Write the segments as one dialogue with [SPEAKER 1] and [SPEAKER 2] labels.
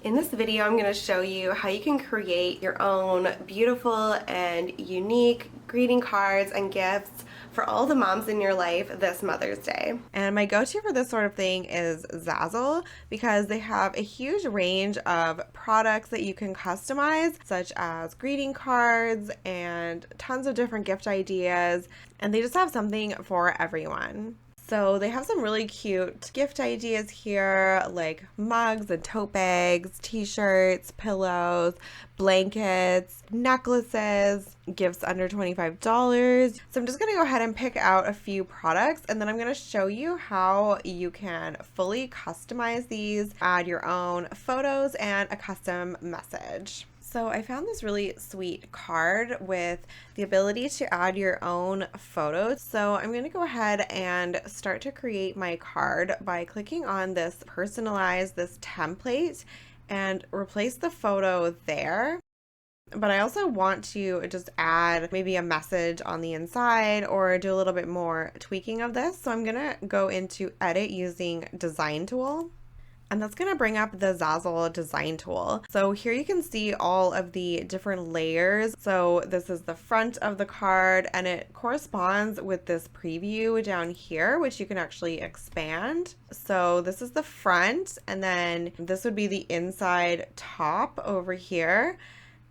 [SPEAKER 1] In this video, I'm going to show you how you can create your own beautiful and unique greeting cards and gifts for all the moms in your life this Mother's Day. And my go-to for this sort of thing is Zazzle because they have a huge range of products that you can customize, such as greeting cards and tons of different gift ideas, and they just have something for everyone. So they have some really cute gift ideas here, like mugs and tote bags, t-shirts, pillows, blankets, necklaces, gifts under $25. So I'm just going to go ahead and pick out a few products, and then I'm going to show you how you can fully customize these, add your own photos and a custom message. So I found this really sweet card with the ability to add your own photos. So I'm going to go ahead and start to create my card by clicking on this personalize this template and replace the photo there. But I also want to just add maybe a message on the inside or do a little bit more tweaking of this. So I'm going to go into edit using design tool. And that's going to bring up the Zazzle design tool. So here you can see all of the different layers. So this is the front of the card and it corresponds with this preview down here, which you can actually expand. So this is the front, and then this would be the inside top over here.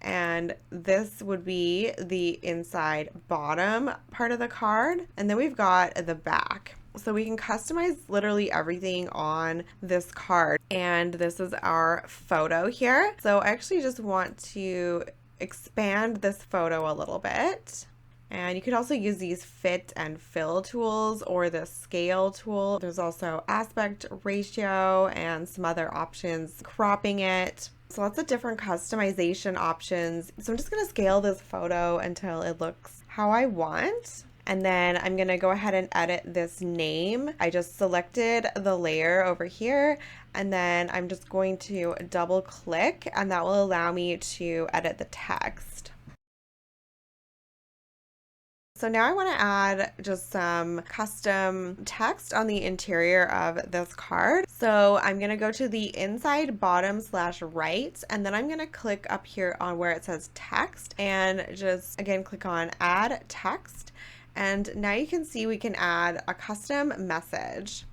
[SPEAKER 1] And this would be the inside bottom part of the card. And then we've got the back. So we can customize literally everything on this card. And this is our photo here. So I actually just want to expand this photo a little bit. And you could also use these fit and fill tools or the scale tool. There's also aspect ratio and some other options, cropping it. So lots of different customization options. So I'm just going to scale this photo until it looks how I want. And then I'm going to go ahead and edit this name. I just selected the layer over here, and then I'm just going to double click, and that will allow me to edit the text. So now I want to add just some custom text on the interior of this card. So I'm going to go to the inside bottom / right, and then I'm going to click up here on where it says text and just again click on add text. And now you can see we can add a custom message.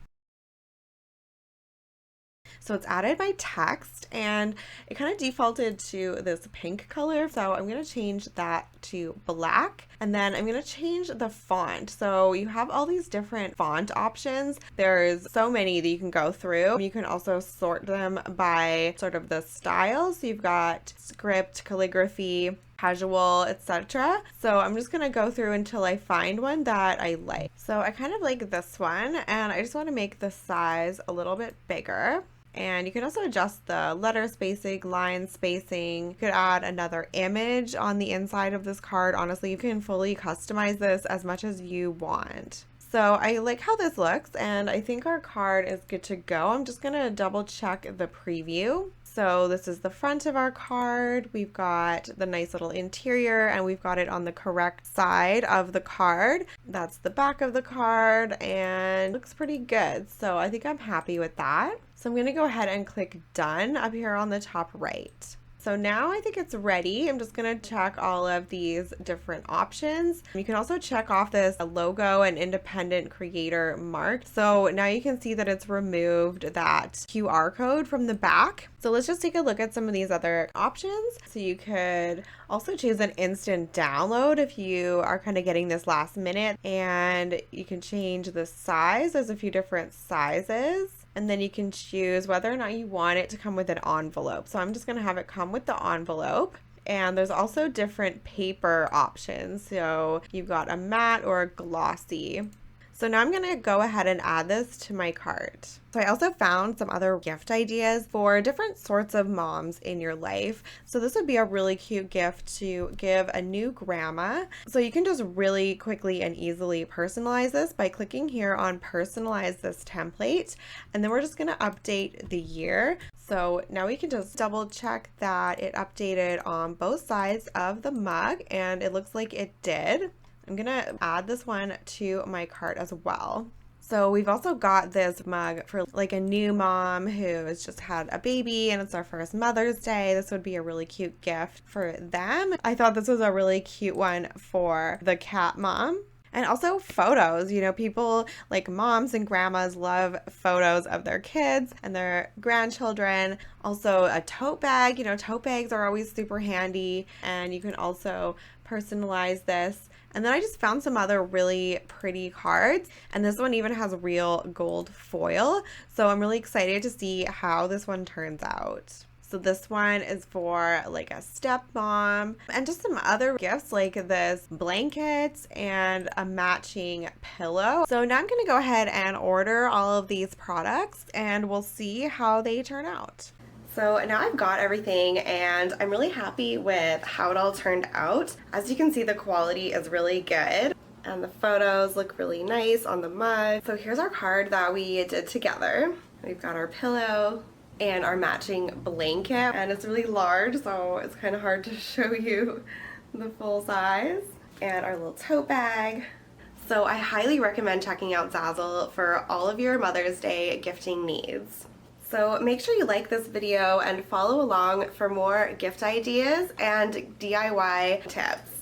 [SPEAKER 1] So it's added my text and it kind of defaulted to this pink color. So I'm going to change that to black, and then I'm going to change the font. So you have all these different font options. There's so many that you can go through. You can also sort them by sort of the style. So you've got script, calligraphy, casual, etc. So I'm just gonna go through until I find one that I like. So I kind of like this one, and I just want to make the size a little bit bigger. And you can also adjust the letter spacing, line spacing. You could add another image on the inside of this card. Honestly, you can fully customize this as much as you want. So I like how this looks, and I think our card is good to go. I'm just gonna double check the preview. So this is the front of our card. We've got the nice little interior, and we've got it on the correct side of the card. That's the back of the card, and it looks pretty good. So I think I'm happy with that. So I'm gonna go ahead and click done up here on the top right. So now I think it's ready. I'm just gonna check all of these different options. You can also check off this logo and independent creator mark. So now you can see that it's removed that QR code from the back. So let's just take a look at some of these other options. So you could also choose an instant download if you are kind of getting this last minute, and you can change the size. There's a few different sizes. And then you can choose whether or not you want it to come with an envelope. So I'm just going to have it come with the envelope. And there's also different paper options. So you've got a matte or a glossy. So now I'm going to go ahead and add this to my cart. So I also found some other gift ideas for different sorts of moms in your life. So this would be a really cute gift to give a new grandma. So you can just really quickly and easily personalize this by clicking here on personalize this template. And then we're just going to update the year. So now we can just double check that it updated on both sides of the mug, and it looks like it did. I'm gonna add this one to my cart as well. So we've also got this mug for like a new mom who has just had a baby and it's our first Mother's Day. This would be a really cute gift for them. I thought this was a really cute one for the cat mom. And also photos, you know, people like moms and grandmas love photos of their kids and their grandchildren. Also a tote bag, you know, tote bags are always super handy, and you can also personalize this. And then I just found some other really pretty cards, and this one even has real gold foil. So I'm really excited to see how this one turns out. So this one is for like a stepmom, and just some other gifts like this blankets and a matching pillow. So now I'm gonna go ahead and order all of these products and we'll see how they turn out. So now I've got everything and I'm really happy with how it all turned out. As you can see, the quality is really good and the photos look really nice on the mug. So here's our card that we did together. We've got our pillow and our matching blanket, and it's really large, so it's kind of hard to show you the full size, and our little tote bag. So I highly recommend checking out Zazzle for all of your Mother's Day gifting needs. So make sure you like this video and follow along for more gift ideas and DIY tips.